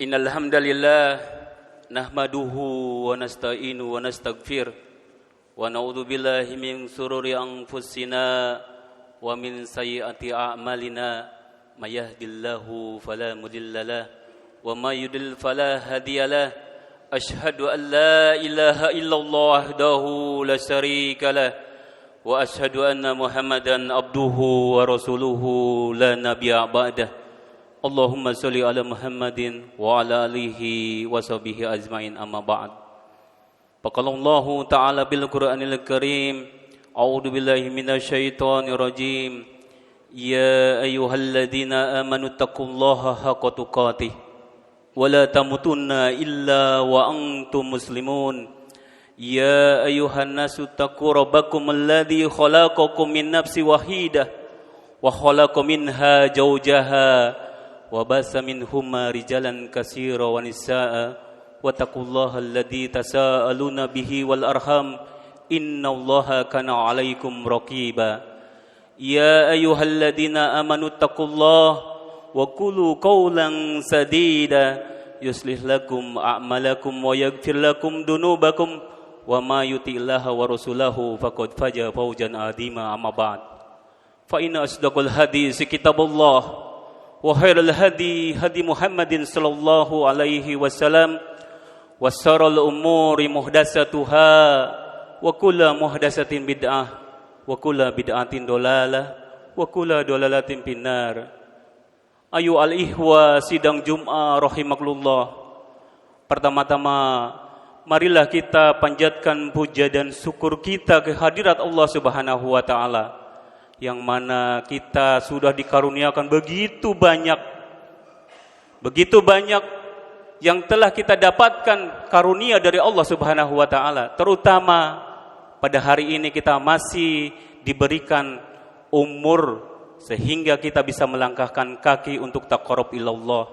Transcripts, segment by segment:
Innal hamdalillah nahmaduhu wa nasta'inu wa nastaghfir wa na'udzu billahi min shururi anfusina wa min sayyiati a'malina may yahdihillahu fala mudhillalah wa may yudlil fala hadiyalah asyhadu an la ilaha illallah wahdahu la syarikalah wa asyhadu anna muhammadan abduhu wa rasuluhu la nabiyya ba'dah. Allahumma sholli ala Muhammadin wa ala alihi wa sahbihi ajmain amma ba'd. Faqalallahu ta'ala bil Qur'anil Karim, a'udzu billahi minasyaitonir rajim. Ya ayyuhalladzina amanu taqullaha haqqa tuqatih wa la tamutunna illa wa antum muslimun. Ya ayyuhan nasu taqu rabbakum alladzi khalaqakum min nafsin wahidah wa khalaqa minha zawjaha wa basa minhumma rijalan katsira wa nisaa wattaqullaha alladzi tasaaluna bihi wal arham innallaha kana 'alaikum raqiba. Ya ayyuhalladzina amanu taqullaha wa qulu qawlan sadida yuslih lakum a'malakum wa yaghfir lakum dunubakum wa ma yuti'illaha wa rasulahu faqad faza fawzan 'azima amma ba'd. Fa inna asdaqal hadits kitabullah wa khairal hadi hadi Muhammadin sallallahu alaihi wasallam wa syarrul umuri muhdatsatuha wa kullu muhdatsatin bid'ah wa kullu bid'atin dolalah wa kullu dolalatin finnar. Ayu al ihwa sidang Jumat rahimakumullah. Pertama-tama marilah kita panjatkan puja dan syukur kita ke hadirat Allah Subhanahu wa taala, yang mana kita sudah dikaruniakan begitu banyak yang telah kita dapatkan karunia dari Allah Subhanahu wa taala. Terutama pada hari ini kita masih diberikan umur sehingga kita bisa melangkahkan kaki untuk taqarrub ilallah.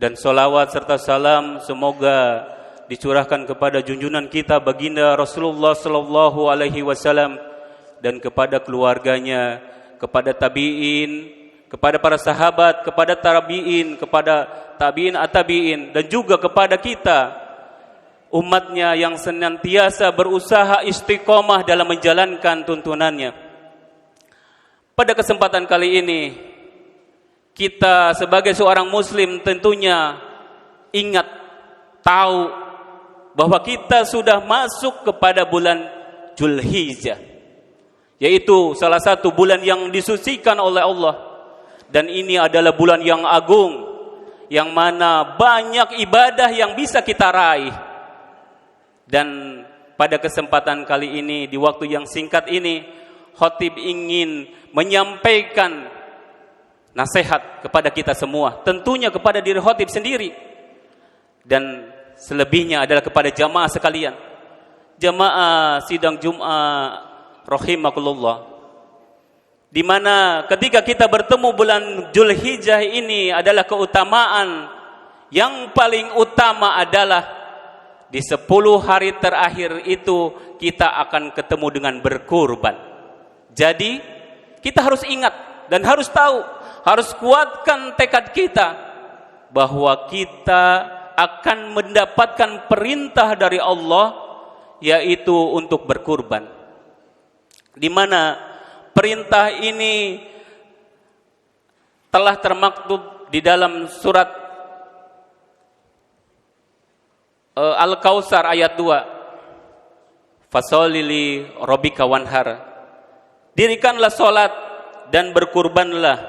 Dan salawat serta salam semoga dicurahkan kepada junjungan kita baginda Rasulullah sallallahu alaihi wasallam dan kepada keluarganya, kepada tabi'in, kepada para sahabat, kepada tabi'in, kepada tabi'in at-tabi'in, dan juga kepada kita umatnya yang senantiasa berusaha istiqomah dalam menjalankan tuntunannya. Pada kesempatan kali ini kita sebagai seorang muslim tentunya ingat, tahu bahwa kita sudah masuk kepada bulan Dzulhijjah, yaitu salah satu bulan yang disucikan oleh Allah. Dan ini adalah bulan yang agung, yang mana banyak ibadah yang bisa kita raih. Dan pada kesempatan kali ini, di waktu yang singkat ini, khatib ingin menyampaikan nasihat kepada kita semua, tentunya kepada diri khatib sendiri, dan selebihnya adalah kepada jamaah sekalian, jamaah sidang Jumat rahimakumullah, di mana ketika kita bertemu bulan Dzulhijjah ini adalah keutamaan yang paling utama adalah di 10 hari terakhir itu kita akan ketemu dengan berkurban. Jadi kita harus ingat dan harus tahu, harus kuatkan tekad kita bahwa kita akan mendapatkan perintah dari Allah, yaitu untuk berkurban, di mana perintah ini telah termaktub di dalam surat Al-Kautsar ayat 2. Fasholli li rabbika wanhar. Dirikanlah salat dan berkurbanlah.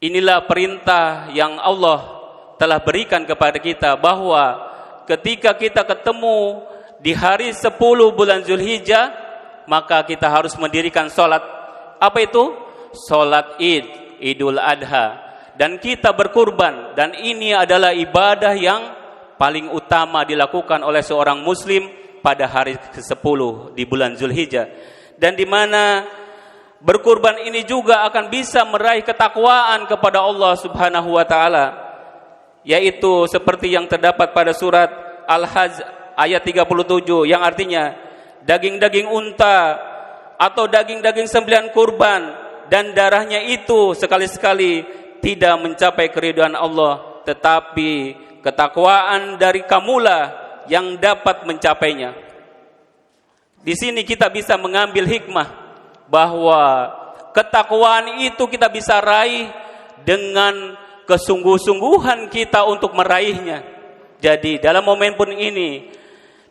Inilah perintah yang Allah telah berikan kepada kita, bahwa ketika kita ketemu di hari 10 bulan Dzulhijjah, maka kita harus mendirikan sholat. Apa itu? Sholat Id, Idul Adha. Dan kita berkurban. Dan ini adalah ibadah yang paling utama dilakukan oleh seorang muslim pada hari ke-10 di bulan Dzulhijjah. Dan di mana berkurban ini juga akan bisa meraih ketakwaan kepada Allah Subhanahu wa taala, yaitu seperti yang terdapat pada surat Al-Hajj ayat 37, yang artinya daging-daging unta atau daging-daging sembelihan kurban dan darahnya itu sekali-sekali tidak mencapai keridhaan Allah, tetapi ketakwaan dari kamulah yang dapat mencapainya. Di sini kita bisa mengambil hikmah bahwa ketakwaan itu kita bisa raih dengan kesungguh-sungguhan kita untuk meraihnya. Jadi dalam momentum ini,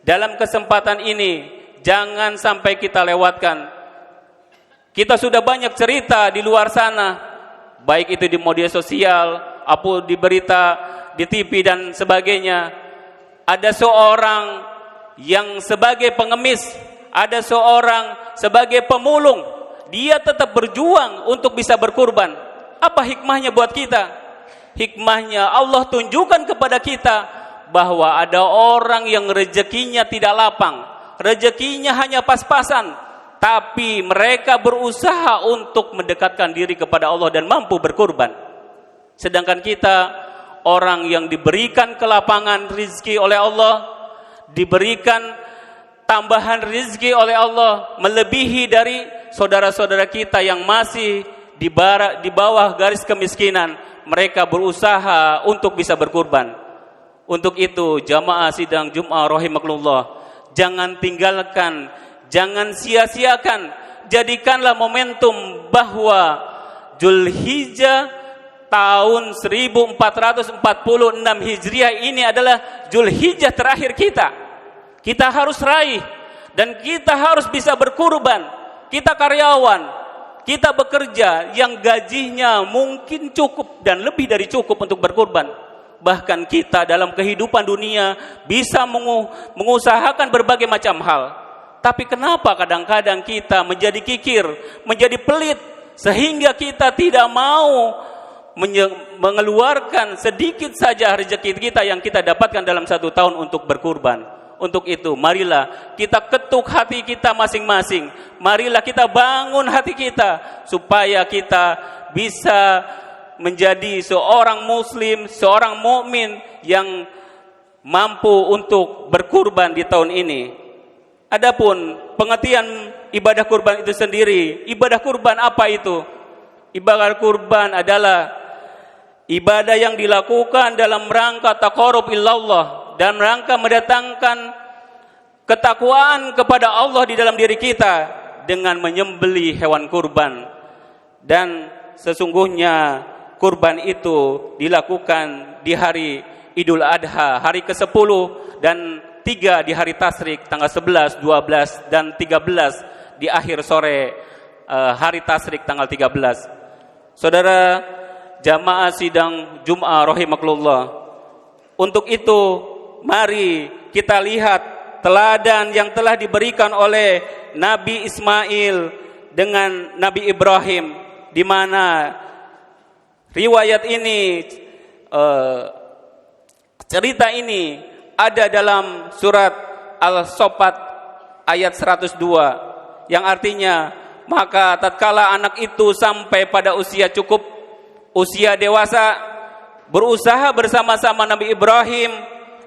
dalam kesempatan ini, jangan sampai kita lewatkan. Kita sudah banyak cerita di luar sana, baik itu di media sosial, atau di berita, di TV dan sebagainya. Ada seorang yang sebagai pengemis, ada seorang sebagai pemulung, dia tetap berjuang untuk bisa berkurban. Apa hikmahnya buat kita? Hikmahnya Allah tunjukkan kepada kita bahwa ada orang yang rezekinya tidak lapang, rezekinya hanya pas-pasan, tapi mereka berusaha untuk mendekatkan diri kepada Allah dan mampu berkurban. Sedangkan kita, orang yang diberikan kelapangan rezeki oleh Allah, diberikan tambahan rezeki oleh Allah melebihi dari saudara-saudara kita yang masih di bawah garis kemiskinan, mereka berusaha untuk bisa berkurban. Untuk itu jamaah sidang Jum'ah rahimakumullah, jangan tinggalkan, jangan sia-siakan, jadikanlah momentum bahwa Zulhijjah tahun 1446 Hijriah ini adalah Zulhijjah terakhir kita. Kita harus raih dan kita harus bisa berkurban. Kita karyawan, kita bekerja yang gajinya mungkin cukup dan lebih dari cukup untuk berkurban. Bahkan kita dalam kehidupan dunia bisa mengusahakan berbagai macam hal. Tapi kenapa kadang-kadang kita menjadi kikir, menjadi pelit, sehingga kita tidak mau mengeluarkan sedikit saja rezeki kita yang kita dapatkan dalam satu tahun untuk berkurban. Untuk itu, marilah kita ketuk hati kita masing-masing. Marilah kita bangun hati kita supaya kita bisa menjadi seorang muslim, seorang mukmin yang mampu untuk berkurban di tahun ini. Adapun pengertian ibadah kurban itu sendiri, ibadah kurban apa itu? Ibadah kurban adalah ibadah yang dilakukan dalam rangka taqarrub ilallah dan rangka mendatangkan ketakwaan kepada Allah di dalam diri kita dengan menyembelih hewan kurban. Dan sesungguhnya kurban itu dilakukan di hari Idul Adha, hari ke-10 dan 3 di hari Tasyrik tanggal 11, 12 dan 13 di akhir sore hari Tasyrik tanggal 13. Saudara jamaah sidang Jum'ah rahimakumullah, untuk itu mari kita lihat teladan yang telah diberikan oleh Nabi Ismail dengan Nabi Ibrahim, di mana riwayat ini, cerita ini ada dalam surat Al-Sofat ayat 102, yang artinya, maka tatkala anak itu sampai pada usia cukup, usia dewasa, berusaha bersama-sama Nabi Ibrahim,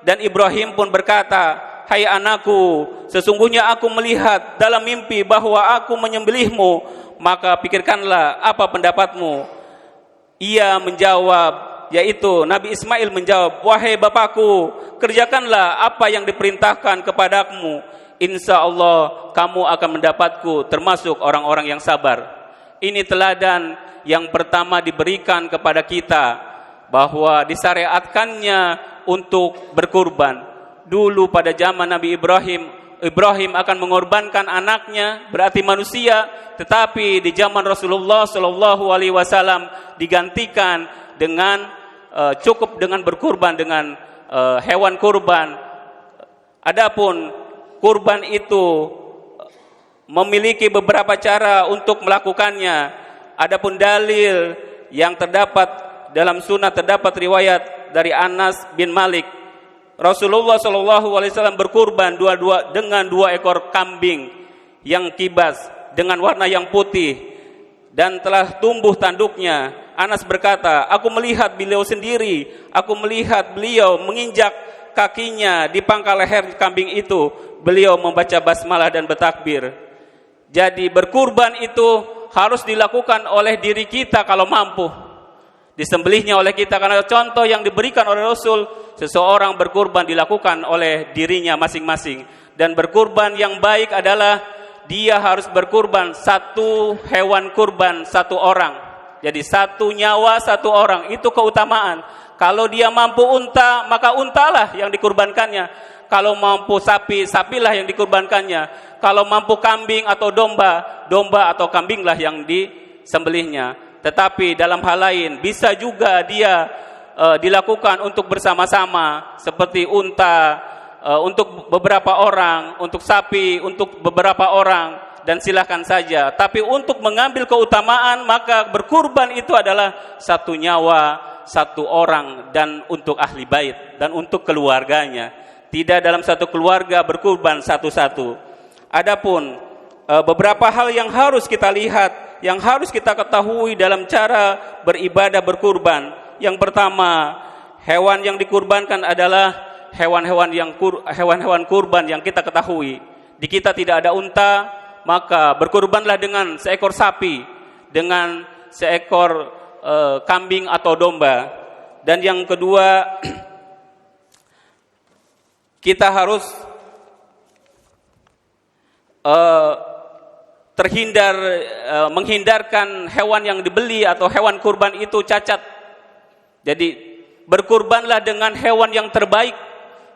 dan Ibrahim pun berkata, hai anakku, sesungguhnya aku melihat dalam mimpi bahwa aku menyembelihmu, maka pikirkanlah apa pendapatmu. Ia menjawab, yaitu Nabi Ismail menjawab, wahai bapakku, kerjakanlah apa yang diperintahkan kepadamu, insya Allah kamu akan mendapatku termasuk orang-orang yang sabar. Ini teladan yang pertama diberikan kepada kita, bahwa disyariatkannya untuk berkurban. Dulu pada zaman Nabi Ibrahim akan mengorbankan anaknya, berarti manusia, tetapi di zaman Rasulullah Shallallahu Alaihi Wasallam digantikan dengan cukup dengan berkurban dengan hewan kurban. Adapun kurban itu memiliki beberapa cara untuk melakukannya. Adapun dalil yang terdapat dalam sunnah, terdapat riwayat dari Anas bin Malik, Rasulullah SAW berkurban dengan dua ekor kambing yang kibas dengan warna yang putih dan telah tumbuh tanduknya. Anas berkata, aku melihat beliau sendiri, aku melihat beliau menginjak kakinya di pangkal leher kambing itu. Beliau membaca basmalah dan bertakbir. Jadi berkurban itu harus dilakukan oleh diri kita kalau mampu. disembelihnya oleh kita, karena contoh yang diberikan oleh Rasul, seseorang berkurban dilakukan oleh dirinya masing-masing. Dan berkurban yang baik adalah dia harus berkurban satu hewan kurban satu orang. Jadi satu nyawa satu orang, itu keutamaan. Kalau dia mampu unta, maka untalah yang dikurbankannya. Kalau mampu sapi, sapilah yang dikurbankannya. Kalau mampu kambing atau domba, domba atau kambinglah yang disembelihnya. Tetapi dalam hal lain bisa juga dia dilakukan untuk bersama-sama, seperti unta untuk beberapa orang, untuk sapi untuk beberapa orang, dan silakan saja. Tapi untuk mengambil keutamaan, maka berkurban itu adalah satu nyawa, satu orang, dan untuk ahli bait dan untuk keluarganya. Tidak dalam satu keluarga berkurban satu-satu. Adapun beberapa hal yang harus kita lihat, yang harus kita ketahui dalam cara beribadah berkurban. Yang pertama, hewan yang dikurbankan adalah hewan-hewan kurban yang kita ketahui. Di kita tidak ada unta, maka berkurbanlah dengan seekor sapi, dengan seekor kambing atau domba. Dan yang kedua, kita harus menghindarkan hewan yang dibeli atau hewan kurban itu cacat. Jadi berkurbanlah dengan hewan yang terbaik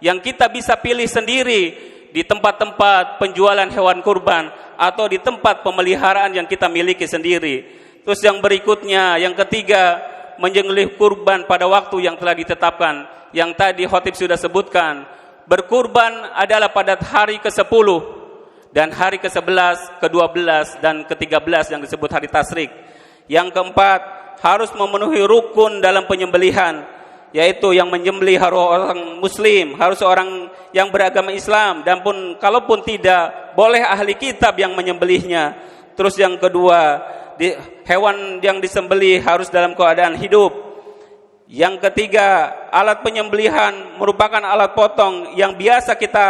yang kita bisa pilih sendiri di tempat-tempat penjualan hewan kurban atau di tempat pemeliharaan yang kita miliki sendiri. Terus yang berikutnya, yang ketiga, menyembelih kurban pada waktu yang telah ditetapkan. Yang tadi khotib sudah sebutkan, berkurban adalah pada hari ke-10 dan hari ke-11, ke-12 dan ke-13 yang disebut hari tasyrik. Yang keempat, harus memenuhi rukun dalam penyembelihan, yaitu yang menyembelih harus orang muslim, harus orang yang beragama Islam, dan pun kalaupun tidak, boleh ahli kitab yang menyembelihnya. Terus yang kedua, hewan yang disembelih harus dalam keadaan hidup. Yang ketiga, alat penyembelihan merupakan alat potong yang biasa kita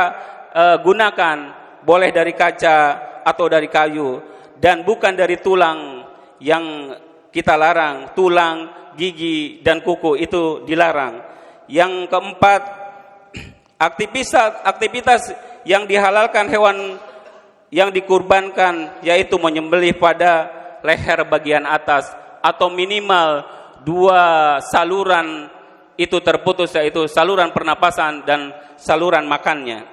gunakan, boleh dari kaca atau dari kayu, dan bukan dari tulang yang kita larang. Tulang, gigi, dan kuku itu dilarang. Yang keempat, aktivitas yang dihalalkan hewan yang dikurbankan, yaitu menyembelih pada leher bagian atas atau minimal 2 saluran itu terputus, yaitu saluran pernapasan dan saluran makannya.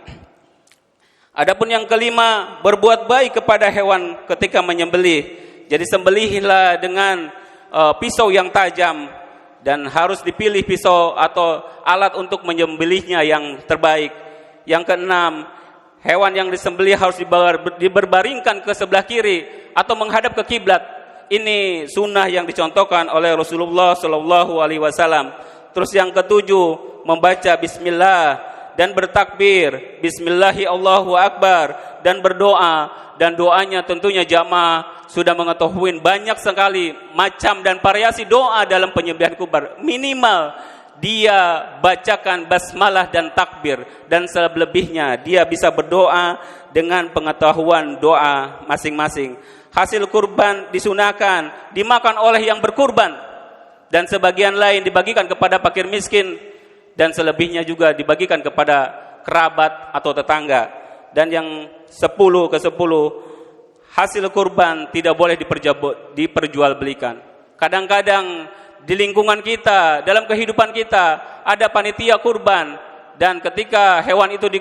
Adapun yang kelima, berbuat baik kepada hewan ketika menyembelih. Jadi sembelihlah dengan pisau yang tajam, dan harus dipilih pisau atau alat untuk menyembelihnya yang terbaik. Yang keenam, hewan yang disembelih harus diberbaringkan ke sebelah kiri atau menghadap ke kiblat. Ini sunnah yang dicontohkan oleh Rasulullah Shallallahu Alaihi Wasallam. Terus yang ketujuh, membaca Bismillah dan bertakbir, Bismillahi Allahu Akbar, dan berdoa. Dan doanya tentunya jamaah sudah mengetahui banyak sekali macam dan variasi doa dalam penyembelihan kurban. Minimal dia bacakan basmalah dan takbir, dan selebihnya dia bisa berdoa dengan pengetahuan doa masing-masing. Hasil kurban disunahkan dimakan oleh yang berkurban, dan sebagian lain dibagikan kepada fakir miskin, dan selebihnya juga dibagikan kepada kerabat atau tetangga. Dan yang 10 ke 10, hasil kurban tidak boleh diperjualbelikan. Kadang-kadang di lingkungan kita, dalam kehidupan kita, ada panitia kurban, dan ketika hewan itu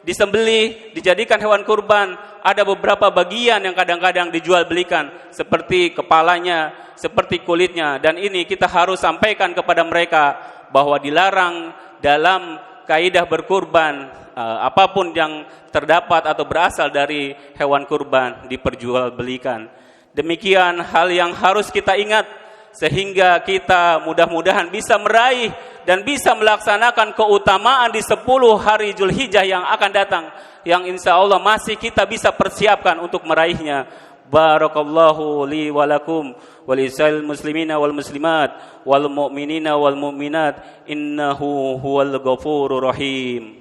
disembelih, dijadikan hewan kurban, ada beberapa bagian yang kadang-kadang dijual belikan, seperti kepalanya, seperti kulitnya. Dan ini kita harus sampaikan kepada mereka bahwa dilarang dalam kaidah berkurban, apapun yang terdapat atau berasal dari hewan kurban diperjualbelikan. Demikian hal yang harus kita ingat, sehingga kita mudah-mudahan bisa meraih dan bisa melaksanakan keutamaan di 10 hari Zulhijjah yang akan datang, yang insya Allah masih kita bisa persiapkan untuk meraihnya. Barakallahu li wa lakum wa lisa'il muslimina wal muslimat wal mu'minina wal mu'minat, innahu huwal ghafurur rahim.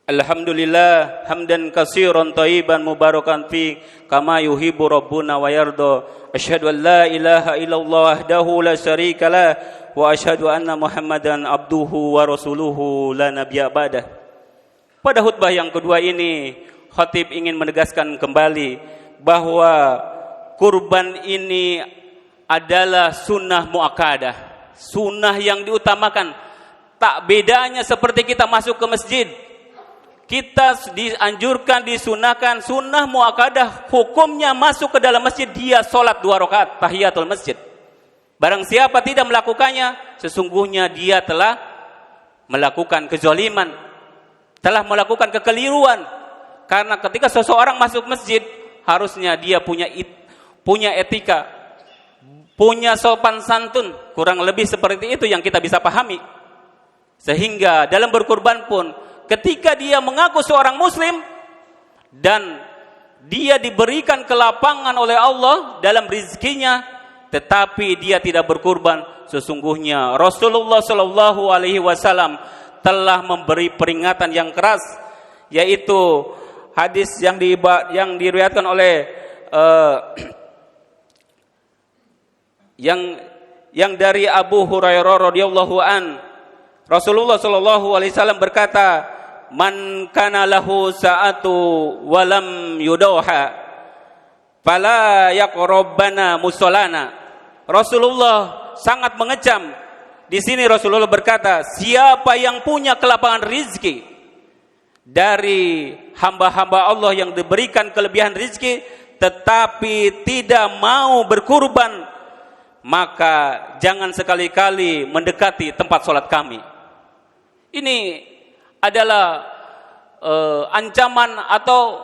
Alhamdulillah hamdan katsiran thayyiban mubarakan fi kama yuhibbu rabbuna wa yarda. Asyhadu an la ilaha illallah wahdahu la syarika lah wa asyhadu anna Muhammadan abduhu wa rasuluhu la nabiyya ba'dah. Pada khutbah yang kedua ini, khatib ingin menegaskan kembali bahwa kurban ini adalah sunnah muakkadah, sunnah yang diutamakan. Tak bedanya seperti kita masuk ke masjid. Kita dianjurkan, disunahkan sunnah muakkadah, hukumnya masuk ke dalam masjid dia sholat 2 rakaat tahiyatul masjid. Barang siapa tidak melakukannya, sesungguhnya dia telah melakukan kezaliman, telah melakukan kekeliruan. Karena ketika seseorang masuk masjid, harusnya dia punya etika, punya sopan santun, kurang lebih seperti itu yang kita bisa pahami. Sehingga dalam berkurban pun, ketika dia mengaku seorang muslim dan dia diberikan kelapangan oleh Allah dalam rizkinya, tetapi dia tidak berkurban, sesungguhnya Rasulullah Shallallahu Alaihi Wasallam telah memberi peringatan yang keras, yaitu hadis yang diriwayatkan oleh yang dari Abu Hurairah radhiyallahu an. Rasulullah Shallallahu Alaihi Wasallam berkata, man kana lahu sa'atu walam yudauha fala yaqrabbana musallana. Rasulullah sangat mengecam. Di sini Rasulullah berkata, siapa yang punya kelapangan rizki dari hamba-hamba Allah yang diberikan kelebihan rizki tetapi tidak mau berkurban, maka jangan sekali-kali mendekati tempat sholat kami. Ini adalah ancaman atau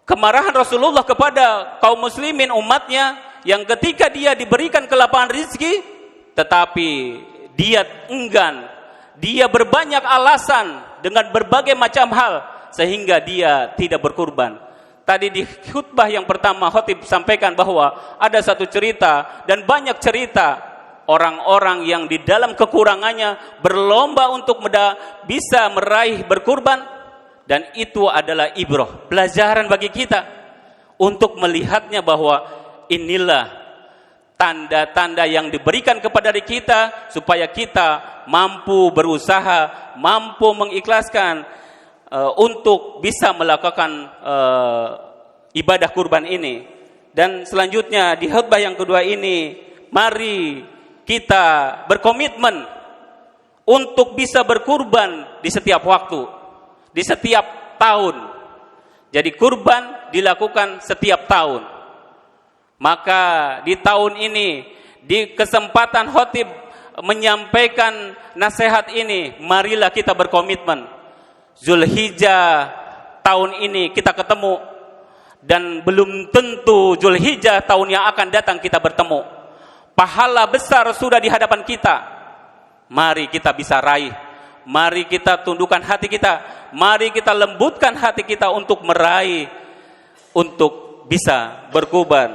kemarahan Rasulullah kepada kaum muslimin umatnya yang ketika dia diberikan kelapangan rizki tetapi dia enggan, dia berbanyak alasan dengan berbagai macam hal sehingga dia tidak berkurban. Tadi di khutbah yang pertama khatib sampaikan bahwa ada satu cerita dan banyak cerita orang-orang yang di dalam kekurangannya berlomba untuk bisa meraih berkurban, dan itu adalah ibrah, pelajaran bagi kita untuk melihatnya bahwa inilah tanda-tanda yang diberikan kepada kita supaya kita mampu berusaha, mampu mengikhlaskan untuk bisa melakukan ibadah kurban ini. Dan selanjutnya di khutbah yang kedua ini, mari kita berkomitmen untuk bisa berkurban di setiap waktu, di setiap tahun. Jadi kurban dilakukan setiap tahun. Maka di tahun ini, di kesempatan khatib menyampaikan nasihat ini, marilah kita berkomitmen. Zulhijjah tahun ini kita ketemu, dan belum tentu Zulhijjah tahun yang akan datang kita bertemu. Pahala besar sudah di hadapan kita. Mari kita bisa raih. Mari kita tundukkan hati kita. Mari kita lembutkan hati kita untuk meraih, untuk bisa berkurban.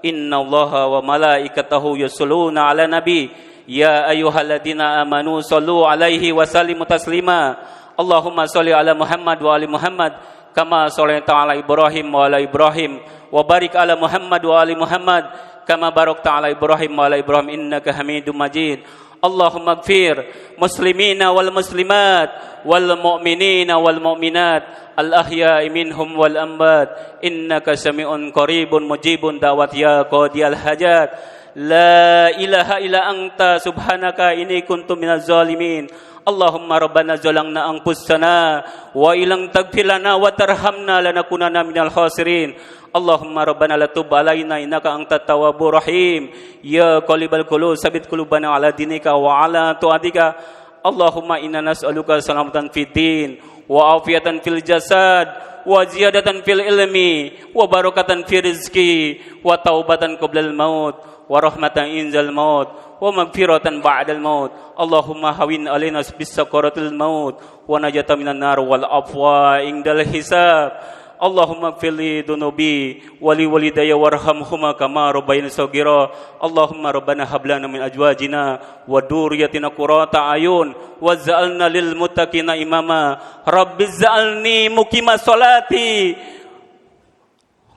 Innallaha wa malaikatahu yusholluna ala nabi. Ya ayyuhalladzina amanu shallu alaihi wa sallimu taslima. Allahumma sholli ala Muhammad wa ali Muhammad kama shallaita ala Ibrahim wa ala Ibrahim wa barik ala Muhammad wa ali Muhammad kama barakta ala Ibrahim wa ala Ibrahim innaka Hamidum Majid. Allahumma ighfir muslimina wal muslimat wal mu'minina wal mu'minat al ahya'i minhum wal amwat innaka sami'un qaribun mujibun da'wat ya qadiyal hajat. La ilaha illa anta subhanaka inni kuntu minaz zalimin. Allahumma rabbana zalamna anfusana wa illam taghfir lana wa tarhamna lanakunanna minal khasirin. Allahumma rabbana la tub alaina innaka antat tawwabur rahim. Ya qalibal qulub sabit qulubana ala dinika wa ala ta'atika. Allahumma inna nas'aluka salamatan fid din wa afiatan fil jasad wa ziyadatan fil ilmi wa barakatan fil rizqi wa taubatan qablal maut wa rahmatan inzal maut wa maghfiratan ba'dal maut. Allahumma hawin alaina bis sakaratil maut wa najata minan nar wal afwa indal hisab. Allahumma ighfir li dhunubi wa li walidayya warhamhuma kama rabbayani shaghira. Allahumma rabbana hab lana min azwajina wa dhurriyyatina qurrata ayun waj'alna lil muttaqina imama. Rabbij'alni muqimas sholati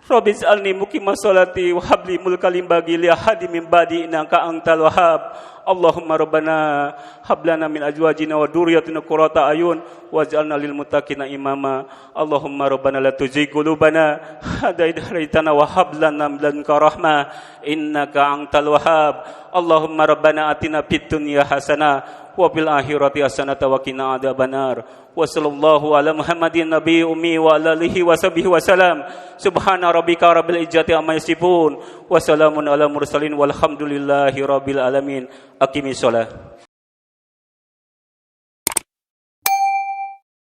Rabbij'alni muqimas sholati wa hab li mulkan bagi li ahadi min ba'di innaka antal wahhab. Allahumma rabbana hab lana min azwajina wa dhurriyyatina qurrata ayun waj'alna lil muttaqina imama. Allahumma rabbana la tuzigh qulubana ba'da idh hadaytana wa hab lana min ladunka rahmah innaka antal wahhab. Allahumma rabbana atina fid dunya hasanah wa fil akhirati hasanah wa qina adzabannar. Wa sallallahu ala Muhammadin nabiy ummi wa ala alihi wa sahbihi wa salam. Subhana rabbika rabbil izzati amma yasifun wa salamun ala mursalin walhamdulillahi rabbil alamin. Aqimis shalah.